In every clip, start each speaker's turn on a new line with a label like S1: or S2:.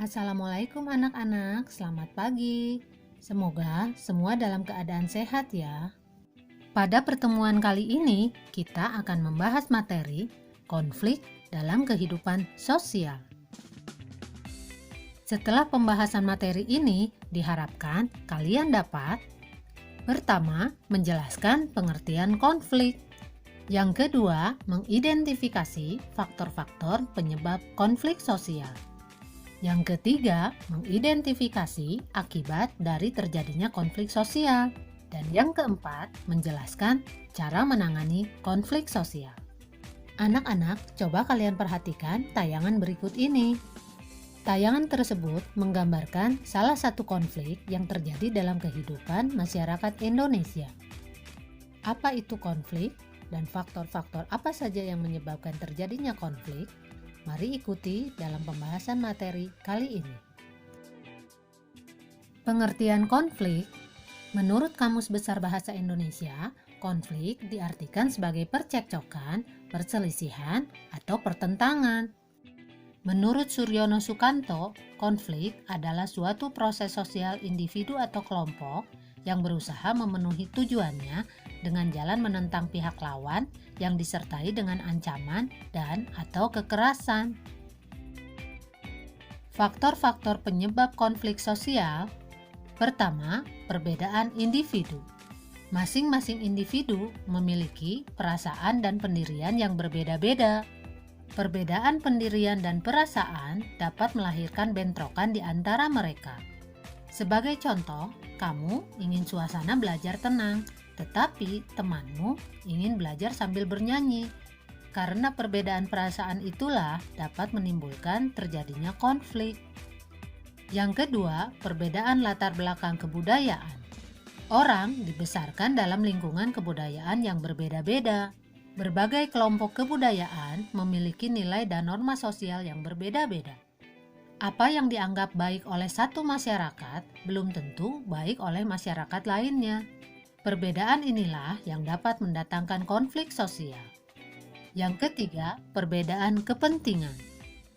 S1: Assalamualaikum anak-anak, selamat pagi. Semoga semua dalam keadaan sehat ya. Pada pertemuan kali ini, kita akan membahas materi konflik dalam kehidupan sosial. Setelah pembahasan materi ini, diharapkan kalian dapat pertama, menjelaskan pengertian konflik. Yang kedua, mengidentifikasi faktor-faktor penyebab konflik sosial. Yang ketiga, mengidentifikasi akibat dari terjadinya konflik sosial. Dan yang keempat, menjelaskan cara menangani konflik sosial. Anak-anak, coba kalian perhatikan tayangan berikut ini. Tayangan tersebut menggambarkan salah satu konflik yang terjadi dalam kehidupan masyarakat Indonesia. Apa itu konflik dan faktor-faktor apa saja yang menyebabkan terjadinya konflik? Mari ikuti dalam pembahasan materi kali ini. Pengertian konflik. Menurut Kamus Besar Bahasa Indonesia, konflik diartikan sebagai percekcokan, perselisihan, atau pertentangan. Menurut Suryono Sukanto, konflik adalah suatu proses sosial individu atau kelompok yang berusaha memenuhi tujuannya dengan jalan menentang pihak lawan yang disertai dengan ancaman dan atau kekerasan. Faktor-faktor penyebab konflik sosial. Pertama, perbedaan individu. Masing-masing individu memiliki perasaan dan pendirian yang berbeda-beda. Perbedaan pendirian dan perasaan dapat melahirkan bentrokan di antara mereka. Sebagai contoh, kamu ingin suasana belajar tenang, tetapi temanmu ingin belajar sambil bernyanyi. Karena perbedaan perasaan itulah dapat menimbulkan terjadinya konflik. Yang kedua, perbedaan latar belakang kebudayaan. Orang dibesarkan dalam lingkungan kebudayaan yang berbeda-beda. Berbagai kelompok kebudayaan memiliki nilai dan norma sosial yang berbeda-beda. Apa yang dianggap baik oleh satu masyarakat belum tentu baik oleh masyarakat lainnya. Perbedaan inilah yang dapat mendatangkan konflik sosial. Yang ketiga, perbedaan kepentingan.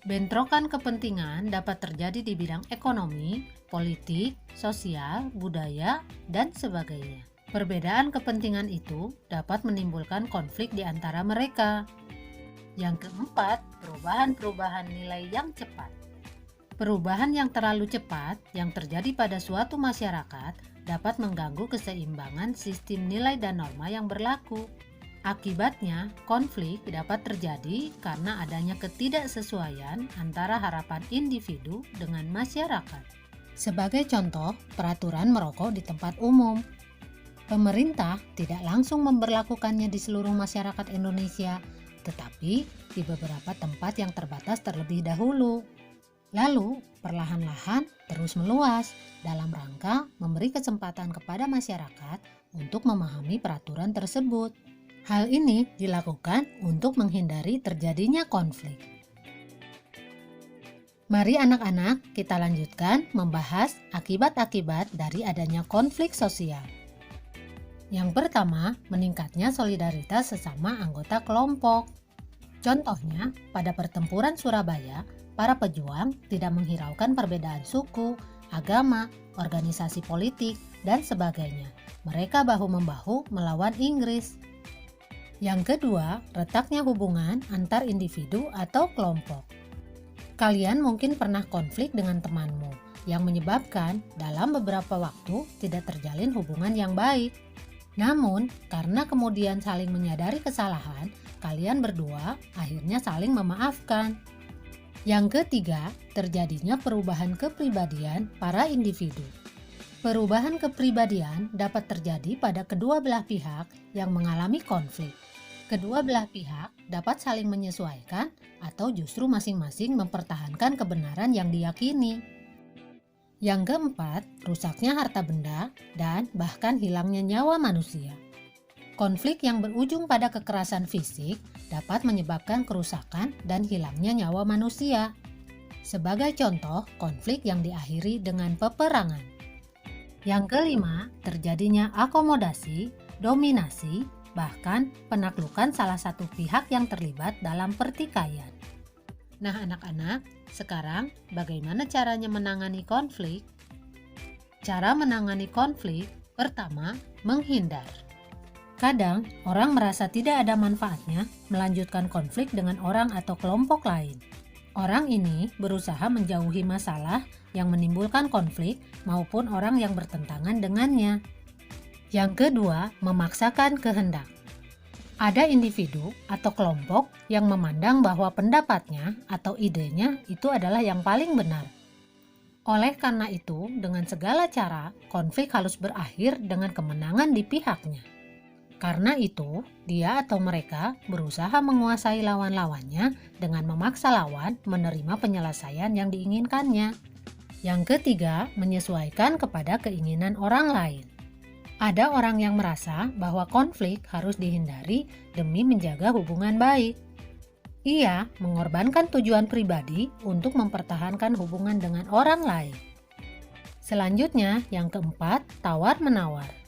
S1: Bentrokan kepentingan dapat terjadi di bidang ekonomi, politik, sosial, budaya, dan sebagainya. Perbedaan kepentingan itu dapat menimbulkan konflik di antara mereka. Yang keempat, perubahan-perubahan nilai yang cepat. Perubahan yang terlalu cepat yang terjadi pada suatu masyarakat dapat mengganggu keseimbangan sistem nilai dan norma yang berlaku. Akibatnya, konflik dapat terjadi karena adanya ketidaksesuaian antara harapan individu dengan masyarakat. Sebagai contoh, peraturan merokok di tempat umum. Pemerintah tidak langsung memberlakukannya di seluruh masyarakat Indonesia, tetapi di beberapa tempat yang terbatas terlebih dahulu. Lalu, perlahan-lahan terus meluas dalam rangka memberi kesempatan kepada masyarakat untuk memahami peraturan tersebut. Hal ini dilakukan untuk menghindari terjadinya konflik. Mari anak-anak, kita lanjutkan membahas akibat-akibat dari adanya konflik sosial. Yang pertama, meningkatnya solidaritas sesama anggota kelompok. Contohnya, pada pertempuran Surabaya, para pejuang tidak menghiraukan perbedaan suku, agama, organisasi politik, dan sebagainya. Mereka bahu-membahu melawan Inggris. Yang kedua, retaknya hubungan antar individu atau kelompok. Kalian mungkin pernah konflik dengan temanmu, yang menyebabkan dalam beberapa waktu tidak terjalin hubungan yang baik. Namun, karena kemudian saling menyadari kesalahan, kalian berdua akhirnya saling memaafkan. Yang ketiga, terjadinya perubahan kepribadian para individu. Perubahan kepribadian dapat terjadi pada kedua belah pihak yang mengalami konflik. Kedua belah pihak dapat saling menyesuaikan atau justru masing-masing mempertahankan kebenaran yang diyakini. Yang keempat, rusaknya harta benda dan bahkan hilangnya nyawa manusia. Konflik yang berujung pada kekerasan fisik dapat menyebabkan kerusakan dan hilangnya nyawa manusia. Sebagai contoh, konflik yang diakhiri dengan peperangan. Yang kelima, terjadinya akomodasi, dominasi, bahkan penaklukan salah satu pihak yang terlibat dalam pertikaian. Nah, anak-anak, sekarang bagaimana caranya menangani konflik? Cara menangani konflik, pertama, menghindar. Kadang, orang merasa tidak ada manfaatnya melanjutkan konflik dengan orang atau kelompok lain. Orang ini berusaha menjauhi masalah yang menimbulkan konflik maupun orang yang bertentangan dengannya. Yang kedua, memaksakan kehendak. Ada individu atau kelompok yang memandang bahwa pendapatnya atau idenya itu adalah yang paling benar. Oleh karena itu, dengan segala cara, konflik harus berakhir dengan kemenangan di pihaknya. Karena itu, dia atau mereka berusaha menguasai lawan-lawannya dengan memaksa lawan menerima penyelesaian yang diinginkannya. Yang ketiga, menyesuaikan kepada keinginan orang lain. Ada orang yang merasa bahwa konflik harus dihindari demi menjaga hubungan baik. Ia mengorbankan tujuan pribadi untuk mempertahankan hubungan dengan orang lain. Selanjutnya, yang keempat, tawar-menawar.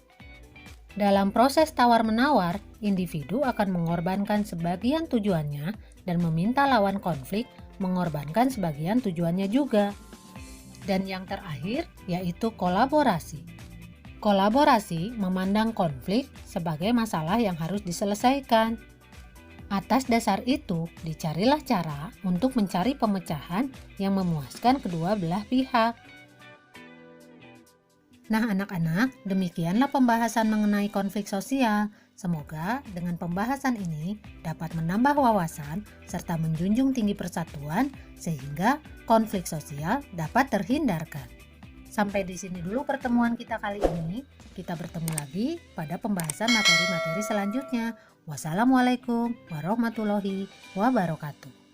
S1: Dalam proses tawar-menawar, individu akan mengorbankan sebagian tujuannya dan meminta lawan konflik mengorbankan sebagian tujuannya juga. Dan yang terakhir, yaitu kolaborasi. Kolaborasi memandang konflik sebagai masalah yang harus diselesaikan. Atas dasar itu, dicarilah cara untuk mencari pemecahan yang memuaskan kedua belah pihak. Nah, anak-anak, demikianlah pembahasan mengenai konflik sosial. Semoga dengan pembahasan ini dapat menambah wawasan serta menjunjung tinggi persatuan sehingga konflik sosial dapat terhindarkan. Sampai di sini dulu pertemuan kita kali ini. Kita bertemu lagi pada pembahasan materi-materi selanjutnya. Wassalamualaikum warahmatullahi wabarakatuh.